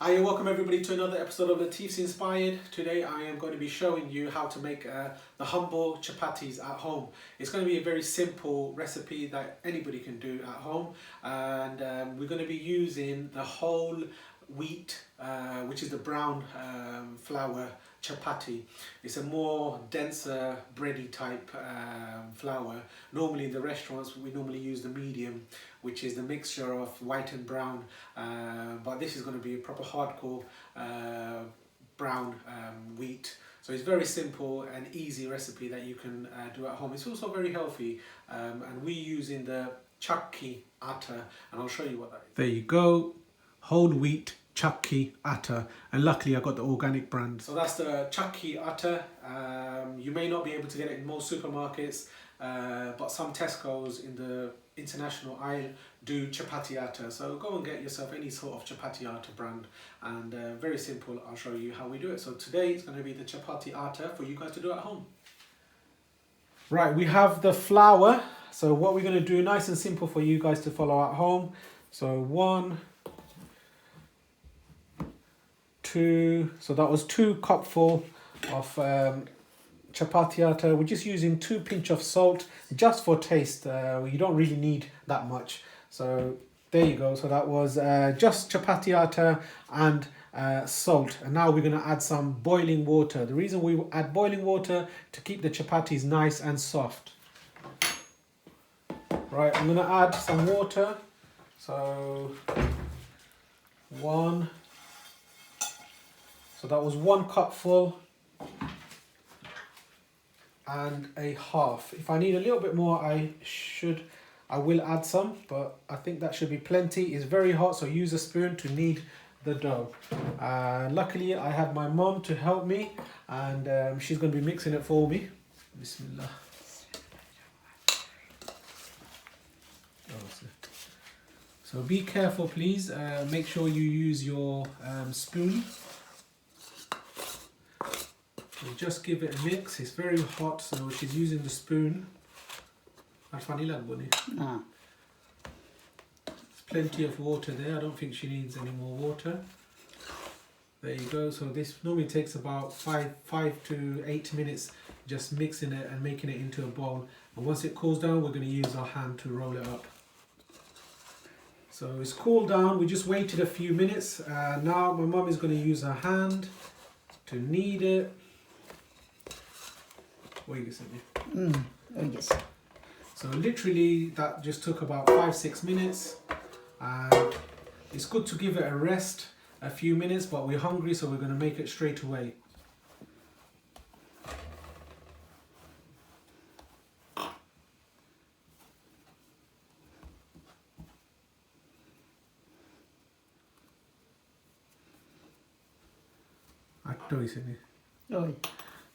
Hi, welcome everybody to another episode of Latif's Inspired. Today I am going to be showing you how to make the humble chapatis at home. It's going to be a very simple recipe that anybody can do at home, and we're going to be using the whole wheat, which is the brown flour chapati. It's a more denser bready type flour. Normally in the restaurants we normally use the medium, which is the mixture of white and brown, but this is going to be a proper hardcore brown wheat. So it's very simple and easy recipe that you can do at home. It's also very healthy, and we're using the chakki atta, and I'll show you what that is. There you go, whole wheat chakki atta, and luckily I got the organic brand. So that's the chakki atta. You may not be able to get it in most supermarkets, but some Tesco's in the international aisle do chapati atta. So go and get yourself any sort of chapati atta brand, and very simple. I'll show you how we do it. So today it's going to be the chapati atta for you guys to do at home. Right, we have the flour. So what we're going to do, nice and simple for you guys to follow at home. So 1, 2, so that was 2 cupful of chapati atta. We're just using 2 pinch of salt just for taste. You don't really need that much. So there you go. So that was just chapati atta and salt. And now we're going to add some boiling water. The reason we add boiling water to keep the chapatis nice and soft. Right, I'm going to add some water. So 1. So that was 1 cupful and a half. If I need a little bit more, I will add some, but I think that should be plenty. It's very hot, so use a spoon to knead the dough. Luckily, I have my mom to help me, and she's going to be mixing it for me. Bismillah. So be careful, please. Make sure you use your spoon. Just give it a mix. It's very hot, so she's using the spoon. There's plenty of water there. I don't think she needs any more water. There you go. So this normally takes about 5 to 8 minutes, just mixing it and making it into a bowl. And once it cools down, we're going to use our hand to roll it up. So it's cooled down. We just waited a few minutes. Now my mum is going to use her hand to knead it. Yes. So literally that just took about 5-6 minutes. It's good to give it a rest a few minutes, but we're hungry, so we're going to make it straight away.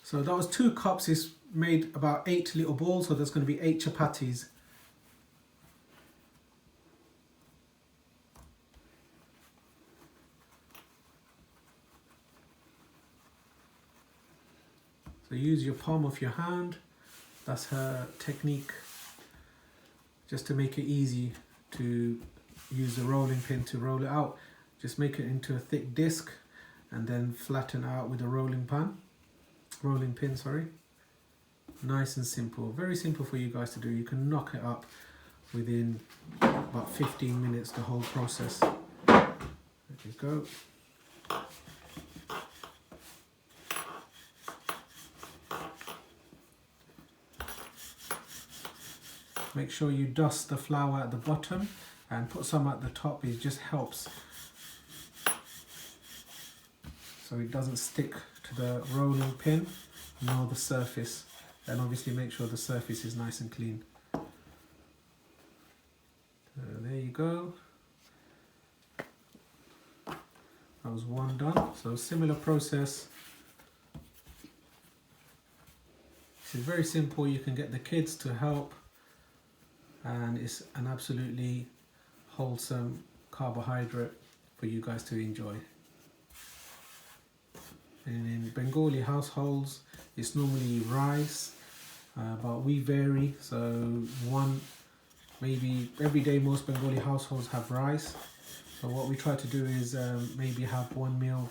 So that was 2 cups. It's made about 8 little balls, so there's going to be 8 chapatis. So use your palm of your hand. That's her technique, just to make it easy to use the rolling pin to roll it out. Just make it into a thick disc and then flatten out with a rolling pin. Nice and simple. Very simple for you guys to do. You can knock it up within about 15 minutes, the whole process. There you go. Make sure you dust the flour at the bottom and put some at the top. It just helps so it doesn't stick to the rolling pin nor the surface. And obviously make sure the surface is nice and clean. There you go. That was 1 done. So similar process. This is very simple. You can get the kids to help, and it's an absolutely wholesome carbohydrate for you guys to enjoy. And in Bengali households, it's normally rice, but we vary. So maybe every day most Bengali households have rice, So what we try to do is maybe have one meal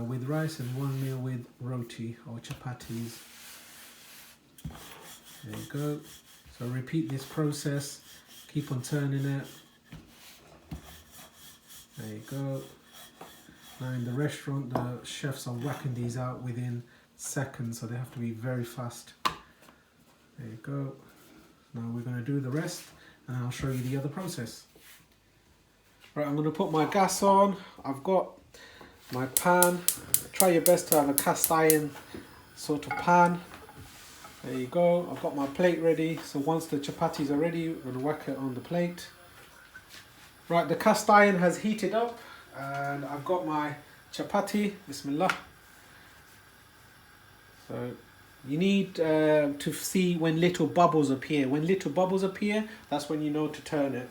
with rice and one meal with roti or chapatis. There you go. So repeat this process, keep on turning it. There you go. Now in the restaurant, the chefs are whacking these out within seconds, so they have to be very fast. There you go. Now we're going to do the rest and I'll show you the other process. Right, I'm going to put my gas on. I've got my pan. Try your best to have a cast iron sort of pan. There you go. I've got my plate ready. So once the chapatis are ready, we're going to whack it on the plate. Right, the cast iron has heated up and I've got my chapati. Bismillah. So you need to see when little bubbles appear. When little bubbles appear, that's when you know to turn it.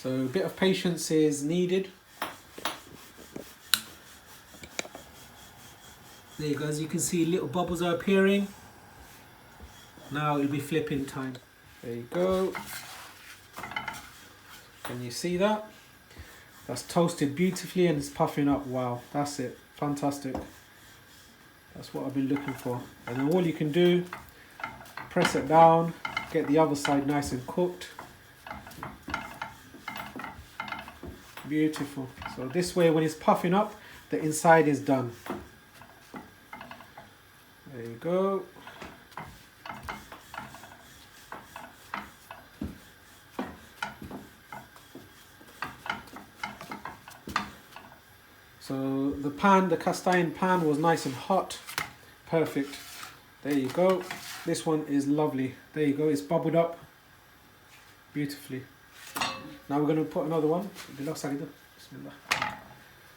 So a bit of patience is needed. There you go, as you can see, little bubbles are appearing. Now it'll be flipping time. There you go. Can you see that? That's toasted beautifully and it's puffing up. Wow, that's it. Fantastic. That's what I've been looking for. And then all you can do, press it down, get the other side nice and cooked. Beautiful. So this way, when it's puffing up, the inside is done. There you go. So the pan, the cast iron pan was nice and hot. Perfect. There you go. This one is lovely. There you go. It's bubbled up beautifully. Now we're going to put another one.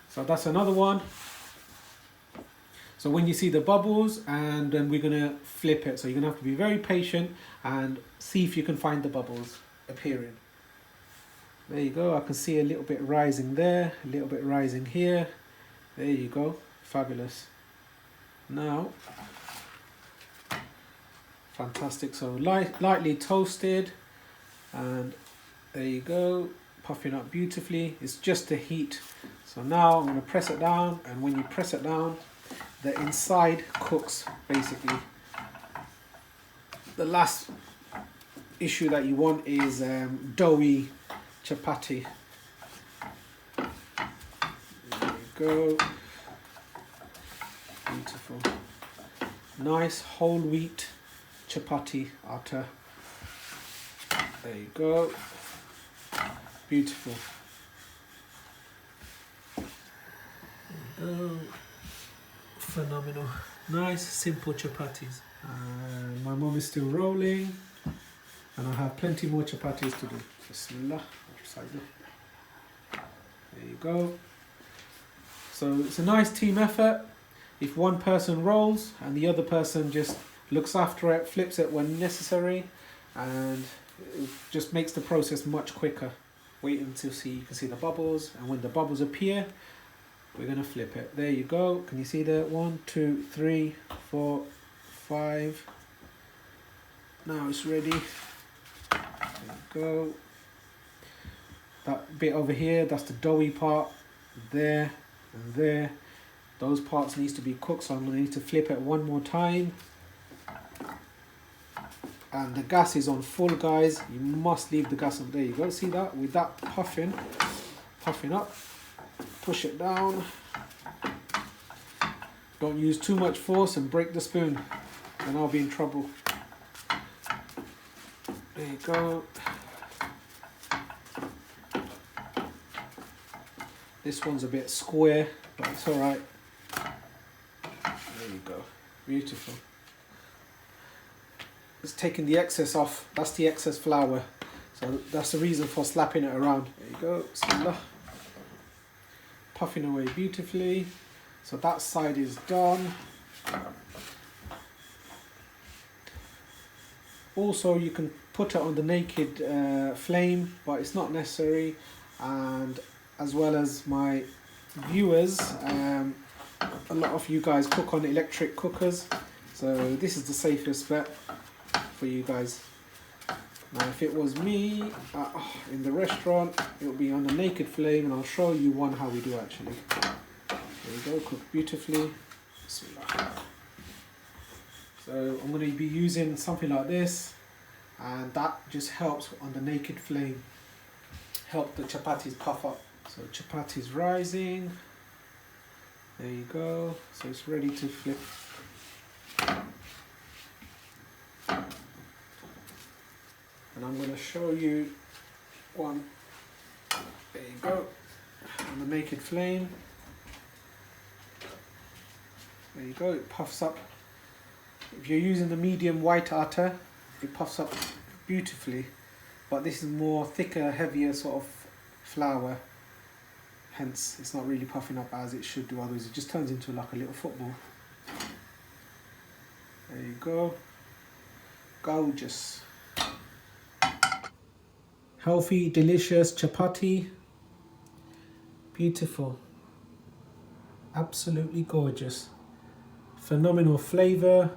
So that's another one. So when you see the bubbles, and then we're going to flip it. So you're going to have to be very patient and see if you can find the bubbles appearing. There you go. I can see a little bit rising there, a little bit rising here. There you go. Fabulous. Now, fantastic. So lightly toasted, and there you go, puffing up beautifully. It's just the heat. So now I'm going to press it down, and when you press it down, the inside cooks basically. The last issue that you want is doughy chapati. There you go. Beautiful. Nice whole wheat chapati atta. There you go. Beautiful. There you go. Phenomenal. Nice simple chapatis. And my mom is still rolling, and I have plenty more chapatis to do. Bismillah. There you go. So it's a nice team effort. If one person rolls and the other person just looks after it, flips it when necessary, and it just makes the process much quicker. Wait until you can see the bubbles, and when the bubbles appear, we're going to flip it. There you go. Can you see that? 1, 2, 3, 4, 5. Now it's ready. There you go. That bit over here, that's the doughy part. There and there. Those parts needs to be cooked, so I'm going to need to flip it one more time. And the gas is on full, guys. You must leave the gas on. There you go. See that? With that puffing up. Push it down. Don't use too much force and break the spoon, then I'll be in trouble. There you go. This one's a bit square, but it's alright. There you go. Beautiful. It's taking the excess off. That's the excess flour. So that's the reason for slapping it around. There you go. Bismillah. Puffing away beautifully. So that side is done. Also, you can put it on the naked flame, but it's not necessary. And as well as my viewers, a lot of you guys cook on electric cookers, so this is the safest bet for you guys. Now if it was me in the restaurant, it would be on a naked flame, and I'll show you one how we do actually. There we go, cooked beautifully. Bismillah. So I'm going to be using something like this, and that just helps on the naked flame, help the chapatis puff up. So chapati's rising. There you go. So it's ready to flip. And I'm going to show you one. There you go. On the naked flame. There you go. It puffs up. If you're using the medium white atta, it puffs up beautifully. But this is more thicker, heavier sort of flour. Hence, it's not really puffing up as it should do. Otherwise, it just turns into like a little football. There you go. Gorgeous. Healthy, delicious chapati. Beautiful. Absolutely gorgeous. Phenomenal flavour.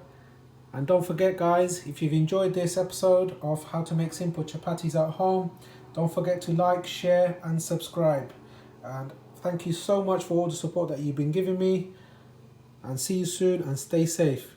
And don't forget guys, if you've enjoyed this episode of how to make simple chapatis at home, don't forget to like, share and subscribe. And thank you so much for all the support that you've been giving me. And see you soon and stay safe.